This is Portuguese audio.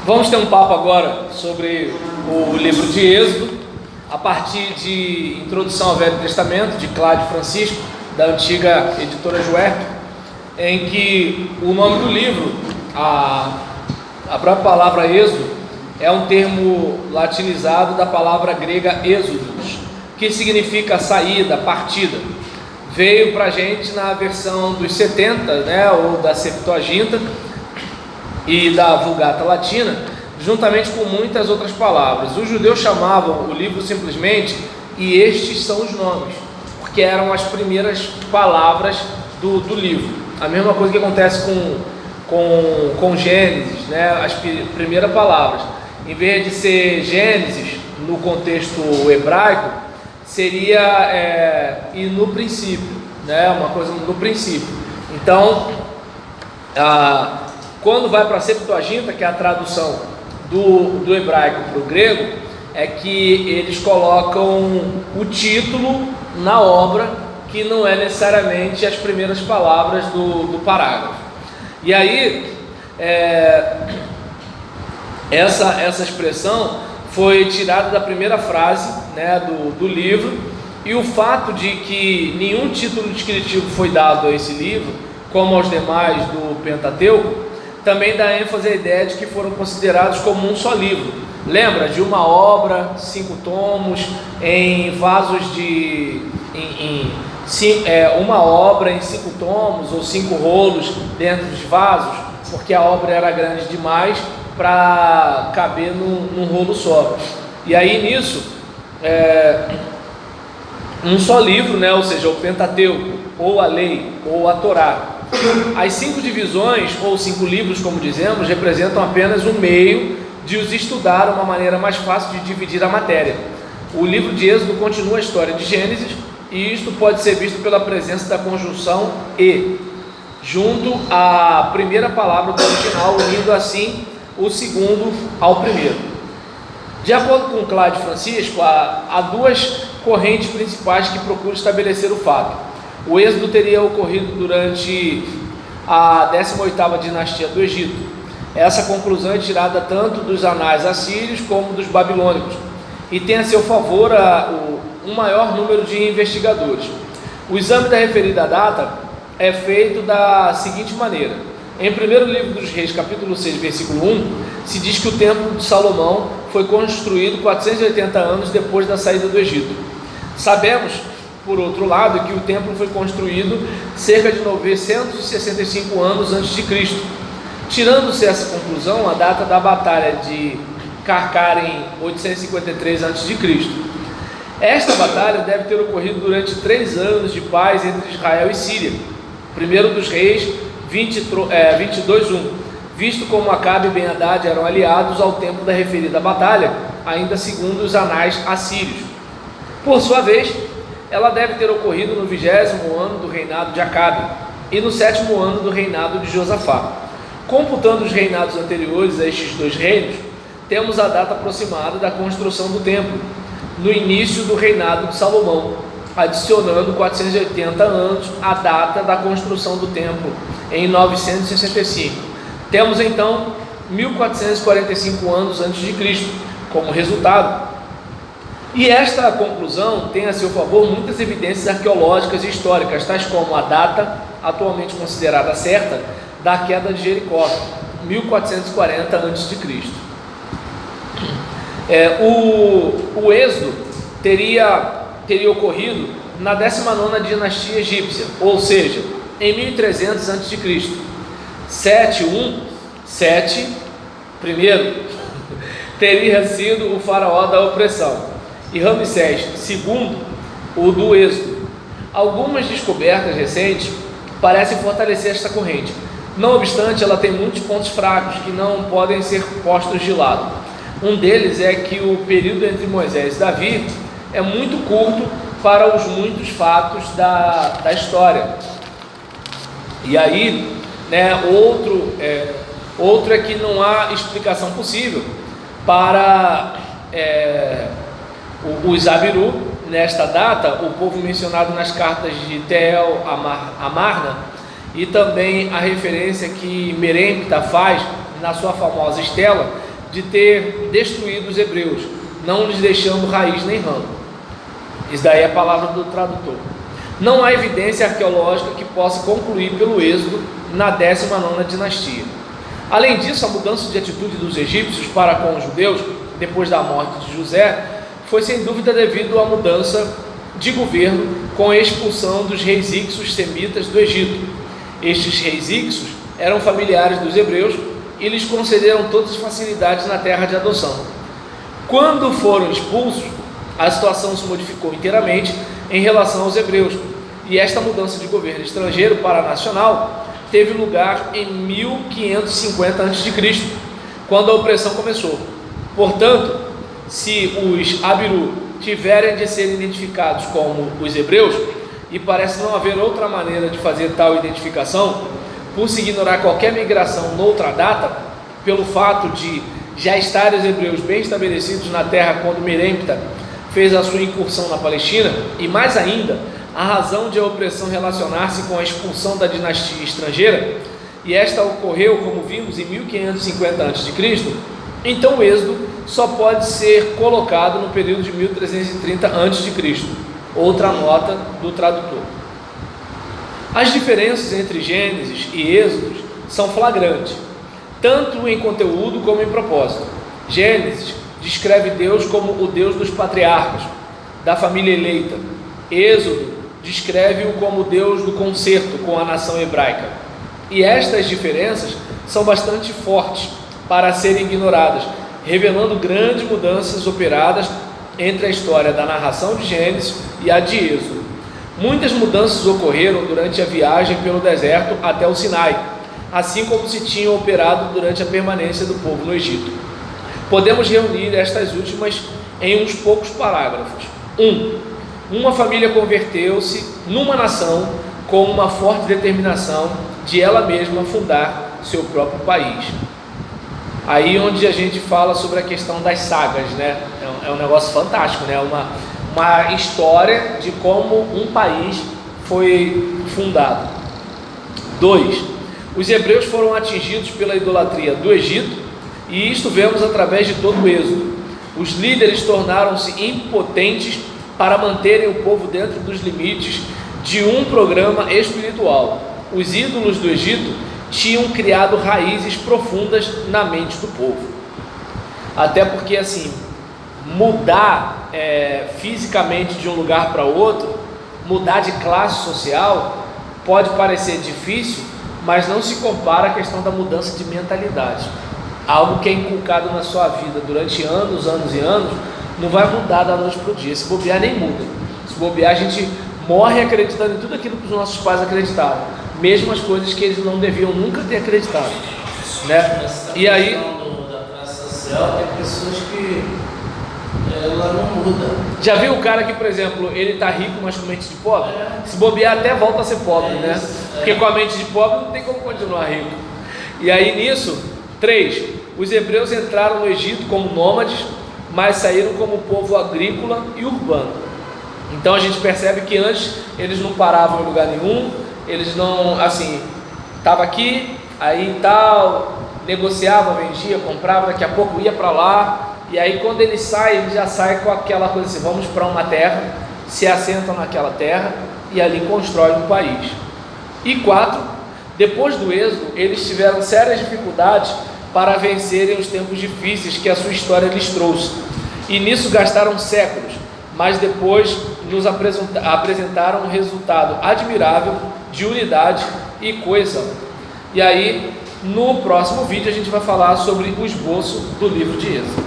Vamos ter um papo agora sobre o livro de Êxodo, a partir de Introdução ao Velho Testamento, de Cláudio Francisco, da antiga editora Juerp, em que o nome do livro, a própria palavra Êxodo, é um termo latinizado da palavra grega êxodos, que significa saída, partida. Veio para a gente na versão dos 70, ou da Septuaginta e da Vulgata Latina, juntamente com muitas outras palavras. Os judeus chamavam o livro simplesmente, e estes são os nomes, porque eram as primeiras palavras do livro. A mesma coisa que acontece com Gênesis, as primeiras palavras. Em vez de ser Gênesis no contexto hebraico, seria e no princípio, uma coisa no princípio. Então, quando vai para a Septuaginta, que é a tradução do hebraico para o grego, é que eles colocam o título na obra, que não é necessariamente as primeiras palavras do parágrafo. E aí, essa expressão foi tirada da primeira frase do livro, e o fato de que nenhum título descritivo foi dado a esse livro, como aos demais do Pentateuco, também dá ênfase à ideia de que foram considerados como um só livro. Lembra de uma obra, 5 tomos, em vasos uma obra em 5 tomos ou 5 rolos dentro de vasos, porque a obra era grande demais para caber num rolo só. E aí nisso, um só livro, ou seja, o Pentateuco, ou a lei, ou a Torá. As 5 divisões, ou 5 livros, como dizemos, representam apenas um meio de os estudar, uma maneira mais fácil de dividir a matéria. O livro de Êxodo continua a história de Gênesis, e isto pode ser visto pela presença da conjunção e, junto à primeira palavra do original, unindo assim o segundo ao primeiro. De acordo com Cláudio Francisco, há 2 correntes principais que procuram estabelecer o fato. O êxodo teria ocorrido durante a 18ª dinastia do Egito. Essa conclusão é tirada tanto dos anais assírios como dos babilônicos, e tem a seu favor um maior número de investigadores. O exame da referida data é feito da seguinte maneira. Em 1º livro dos Reis, capítulo 6, versículo 1, se diz que o templo de Salomão foi construído 480 anos depois da saída do Egito. Sabemos, por outro lado, que o templo foi construído cerca de 965 anos antes de Cristo. Tirando-se essa conclusão, a data da batalha de Carcar em 853 a.C. Esta batalha deve ter ocorrido durante 3 anos de paz entre Israel e Síria. 1º dos Reis 22:1, visto como Acabe e Ben-Hadad eram aliados ao tempo da referida batalha, ainda segundo os anais assírios. Por sua vez, ela deve ter ocorrido no 20º ano do reinado de Acabe e no 7º ano do reinado de Josafá. Computando os reinados anteriores a estes 2 reinos, temos a data aproximada da construção do templo, no início do reinado de Salomão, adicionando 480 anos à data da construção do templo, em 965. Temos então 1445 anos antes de Cristo como resultado. E esta conclusão tem a seu favor muitas evidências arqueológicas e históricas, tais como a data, atualmente considerada certa, da queda de Jericó, 1440 a.C. O êxodo teria ocorrido na 19ª dinastia egípcia, ou seja, em 1300 a.C. Sete, primeiro, teria sido o faraó da opressão, e Ramsés II, o do êxodo. Algumas descobertas recentes parecem fortalecer esta corrente. Não obstante, ela tem muitos pontos fracos que não podem ser postos de lado. Um deles é que o período entre Moisés e Davi é muito curto para os muitos fatos da história. E aí, outro é que não há explicação possível para os Abiru, nesta data, o povo mencionado nas cartas de Teel Amarna, e também a referência que Merempta faz na sua famosa estela, de ter destruído os hebreus, não lhes deixando raiz nem ramo. Isso daí é a palavra do tradutor. Não há evidência arqueológica que possa concluir pelo êxodo na 19ª dinastia. Além disso, a mudança de atitude dos egípcios para com os judeus, depois da morte de José, foi sem dúvida devido à mudança de governo com a expulsão dos reis ixos semitas do Egito. Estes reis ixos eram familiares dos hebreus e lhes concederam todas as facilidades na terra de adoção. Quando foram expulsos, a situação se modificou inteiramente em relação aos hebreus, e esta mudança de governo estrangeiro para nacional teve lugar em 1550 a.C., quando a opressão começou. Portanto, se os Abiru tiverem de ser identificados como os hebreus, e parece não haver outra maneira de fazer tal identificação, por se ignorar qualquer migração noutra data, pelo fato de já estarem os hebreus bem estabelecidos na terra quando Merempta fez a sua incursão na Palestina, e mais ainda, a razão de a opressão relacionar-se com a expulsão da dinastia estrangeira, e esta ocorreu, como vimos, em 1550 a.C., então o êxodo só pode ser colocado no período de 1330 a.C., outra nota do tradutor. As diferenças entre Gênesis e Êxodos são flagrantes, tanto em conteúdo como em propósito. Gênesis descreve Deus como o Deus dos patriarcas, da família eleita. Êxodo descreve-o como Deus do concerto com a nação hebraica. E estas diferenças são bastante fortes para serem ignoradas, revelando grandes mudanças operadas entre a história da narração de Gênesis e a de Êxodo. Muitas mudanças ocorreram durante a viagem pelo deserto até o Sinai, assim como se tinham operado durante a permanência do povo no Egito. Podemos reunir estas últimas em uns poucos parágrafos. 1. Uma família converteu-se numa nação com uma forte determinação de ela mesma fundar seu próprio país. Aí onde a gente fala sobre a questão das sagas, né? É um negócio fantástico, né? Uma história de como um país foi fundado. 2. Os hebreus foram atingidos pela idolatria do Egito, e isto vemos através de todo o êxodo. Os líderes tornaram-se impotentes para manterem o povo dentro dos limites de um programa espiritual. Os ídolos do Egito tinham criado raízes profundas na mente do povo. Até porque, assim, mudar fisicamente de um lugar para outro, mudar de classe social, pode parecer difícil, mas não se compara à questão da mudança de mentalidade. Algo que é inculcado na sua vida durante anos e anos, não vai mudar da noite para o dia. Se bobear, nem muda. Se bobear, a gente morre acreditando em tudo aquilo que os nossos pais acreditaram, mesmo as coisas que eles não deviam nunca ter acreditado, né? E aí da classe social, tem pessoas que ela não muda. Já viu o cara que, por exemplo, ele está rico, mas com mente de pobre? Se bobear, até volta a ser pobre, né? Porque com a mente de pobre não tem como continuar rico. E aí nisso, 3, os hebreus entraram no Egito como nômades, mas saíram como povo agrícola e urbano. Então a gente percebe que antes eles não paravam em lugar nenhum, eles não, assim, estava aqui, aí tal, negociava, vendia, comprava, daqui a pouco ia para lá, e aí quando ele já sai com aquela coisa assim, vamos para uma terra, se assentam naquela terra e ali constroem um país. E 4, depois do êxodo, eles tiveram sérias dificuldades para vencerem os tempos difíceis que a sua história lhes trouxe, e nisso gastaram séculos, mas depois nos apresentaram um resultado admirável de unidade e coesão. E aí, no próximo vídeo, a gente vai falar sobre o esboço do livro de Êxodo.